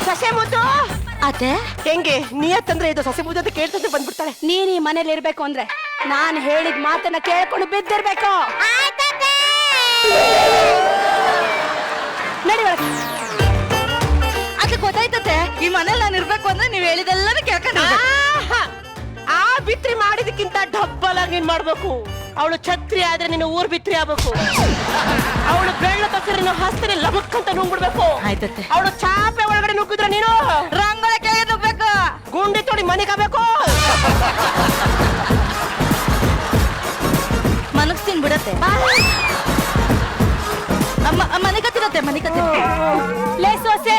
ಸೊಸೆ ಮುದ್ದು ಅತ್ತೆ ಹೆಂಗೆ ನಿಯತ್ತಂದ್ರೆ ಇದು ಸೊಸೆ ಮುದ್ದು ಅಂತ ಕೇಳ್ತಂದ್ರೆ ಬಂದ್ಬಿಡ್ತಾಳೆ. ನೀನ್ ಈ ಮನೇಲಿ ಇರ್ಬೇಕು ಅಂದ್ರೆ ನಾನ್ ಹೇಳಿದ ಮಾತನ್ನ ಕೇಳ್ಕೊಂಡು ಬಿದ್ದಿರ್ಬೇಕು. ನಡಿ ಒಳಗೆ. ಅದಕ್ಕೆ ಗೊತ್ತಾಯ್ತತೆ ಈ ಮನೇಲಿ ನಾನು ಇರ್ಬೇಕು ಅಂದ್ರೆ ನೀವ್ ಹೇಳಿದೆಲ್ಲನೂ ಕೇಳ್ಕೊಂಡು ಆ ಬಿತ್ರಿ ಮಾಡಿದಕ್ಕಿಂತ ಡಬ್ಬಲ್ ಆಗಿ ನೀನ್ ಮಾಡ್ಬೇಕು. ಅವಳು ಛತ್ರಿ ಆದ್ರೆ ನೀನು ಊರ್ ಬಿತ್ರಿ ಆಗ್ಬೇಕು. ಅವಳು ಬೆಳ್ಳ ತಕ್ಕರೆ ನೀನು ಹಸ್ತಿನ ಲಬಕ್ಕಂತ ನುಂಗ್ಬಿಡ್ಬೇಕು. ಆಯ್ತತ್ತೆ. ಅವಳು ಚಾಪೆ ಒಳಗಡೆ ನುಗ್ಗಿದ್ರೆ ನೀನು ರಂಗೋಳ ಕೆಳಗೆ ನುಗ್ಬೇಕು. ಗುಂಡಿ ತೊಡಿ ಮನೆಗಾಗಬೇಕು. ಮನಸ್ಸಿನ ಬಿಡತ್ತೆ ಮನೆಗತ್ತಿರತ್ತೆ ಮನೆಗತ್ತಿರತ್ತೆ. ಲೇ ಸೋಸೆ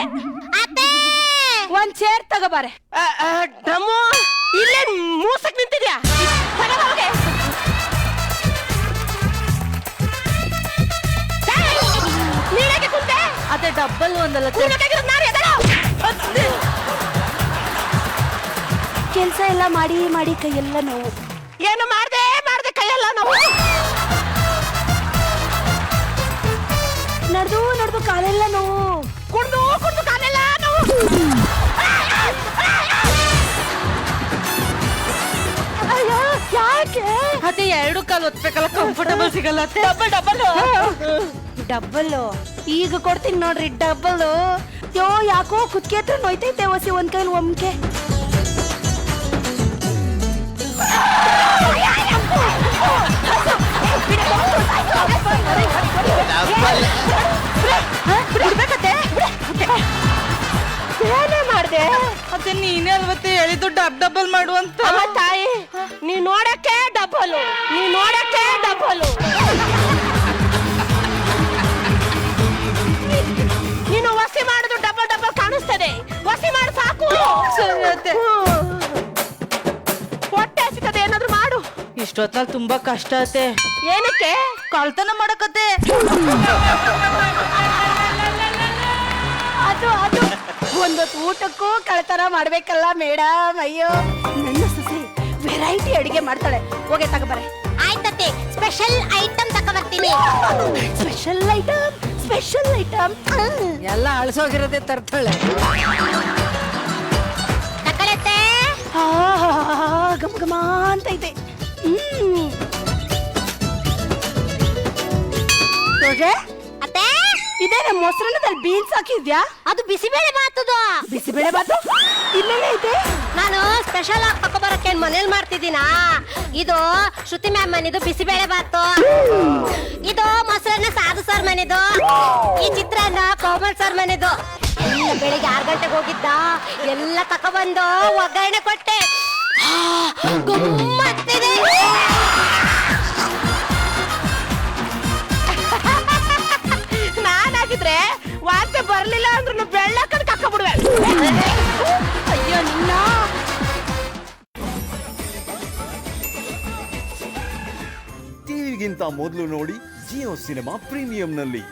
ಒಂದ್ ಚೇರ್ ತಗೋಬಾರೆ. ಡ್ರಮ್ಮು ಇಲ್ಲೇ ಮೂಸಕ್ ನಿಂತಿದ್ಯಾ? ನೀನಾಗೆ ಕುಂತೆ ಅದೇ ಡಬ್ಬಲ್ ಒಂದಲ್ಲ ಕೆಲ್ಸ ಎಲ್ಲ ಮಾಡಿ ಮಾಡಿ ಕೈಯೆಲ್ಲ ನೋವು. ಏನು ಮಾಡ್ದೆ ಕೈಯೆಲ್ಲ ನೋವು. ನಡೆದು ಕಾಲೆಲ್ಲ ನೋವು. ಕುಡ್ದು ಕಾಲೆಲ್ಲ ನೋವು. ಅಯ್ಯೋ ಯಾಕೆ? ಅದೇ ಎರಡು ಕಾಲು ಒತ್ಬೇಕಲ್ಲ, ಕಂಫರ್ಟಬಲ್ ಸಿಗಲ್ಲ. ಡಬ್ಬಲ್ ಈಗ ಕೊಡ್ತೀನಿ ನೋಡ್ರಿ ಡಬ್ಬಲ್. ಯಾಕೋ ಕುತ್ಕೆ ಹತ್ರ ನೋಯ್ತೈತೆ ಹೊಸಿ ಒಂದ್ ಕೈಲಿ ಒಮ್ಕೆ. ಏನೇ ಮಾಡ್ದೆ? ಮತ್ತೆ ನೀನೇ ಅಲ್ವತ್ತೆ ಹೇಳಿದ್ದು ಡಬ್ಬಲ್ ಮಾಡು ಅಂತ. ತಾಯಿ ನೀ ನೋಡಕ್ಕೆ ಡಬ್ಬಲು, ನೀನು ವಸಿ ಮಾಡುದು ಡಬ್ಬಲ್ ಕಾಣಿಸ್ತದೆ. ವಸಿ ಮಾಡಿ ಸಾಕು. ಹೊಟ್ಟೆ ಹಸಿತದೆ, ಏನಾದ್ರು ಮಾಡು. ಇಷ್ಟೊತ್ತಲ್ಲಿ ತುಂಬಾ ಕಷ್ಟ ಆತೆ. ಏನಕ್ಕೆ? ಕಳ್ತನ ಮಾಡಕತ್ತೆ. ಅದು ಒಂದೊತ್ತು ಊಟಕ್ಕೂ ಕಳ್ತನ ಮಾಡ್ಬೇಕಲ್ಲ ಮೇಡಮ್. ಅಯ್ಯೋ ನನ್ನ ಸೊಸೆ ವೆರೈಟಿ ಅಡಿಗೆ ಮಾಡ್ತಾಳೆ. ಹೋಗಿ ತಗೋಬಾರೆ. ಆಯ್ತತ್ತೆ, ಸ್ಪೆಷಲ್ ಐಟಮ್ ತಗೊಂಡ್ಬರ್ತೀನಿ. ಸ್ಪೆಷಲ್ ಐಟಮ್ ಎಲ್ಲ ಅಳಸೋಗಿರೋದೇ ತರ್ತಾಳೆ. ತಗೊಳತ್ತೆ. ಗಮ ಅಂತ ಇದೆ. ಅತ್ತೆ ಇದೇನ ಮೊಸರನ್ನದಲ್ಲಿ ಬೀನ್ಸ್ ಹಾಕಿದ್ಯಾ? ಅದು ಬಿಸಿಬೇಳೆ ಬಾತದು. ಬಿಸಿಬೇಳೆ ಬಾತು ಇಲ್ಲೇ ಐತೆ. ನಾನು ಸ್ಪೆಷಲ್ ಆಗಿ ತಗೊಬರಕ್ಕೆ ಮನೇಲಿ ಮಾಡ್ತಿದ್ದೀನಾ. ಇದು ಶ್ರುತಿ ಮ್ಯಾಮ್ ಮನೆದು ಬಿಸಿಬೇಳೆ ಬಾತು. ಇದು ಮೊಸರನ್ನ ಸಾಧು ಸರ್ ಮನೆದು. ಈ ಚಿತ್ರಾನ್ನ ಕೋಮಲ್ ಸರ್ ಮನೆದು. ಬೆಳಿಗ್ಗೆ 6 ಗಂಟೆಗೆ ಹೋಗಿದ್ದ, ಎಲ್ಲ ತಕೊಬಂದು ಒಗ್ಗರಣೆ ಕೊಟ್ಟೆ. ಗಮ್ಮತ್ತಿದೆ. ನಾನಾಗಿದ್ರೆ ವಾಂತಿ ಬರ್ಲಿಲ್ಲ ಅಂದ್ರೂ ಬೆಳ್ಳಕ್ಕಂತ ಕಕ್ಕಬಿಡುವೆ. ಅಯ್ಯೋ ನಿನ್ನ. ಟಿವಿಗಿಂತ ಮೊದಲು ನೋಡಿ ಜಿಯೋ ಸಿನಿಮಾ ಪ್ರೀಮಿಯಂನಲ್ಲಿ.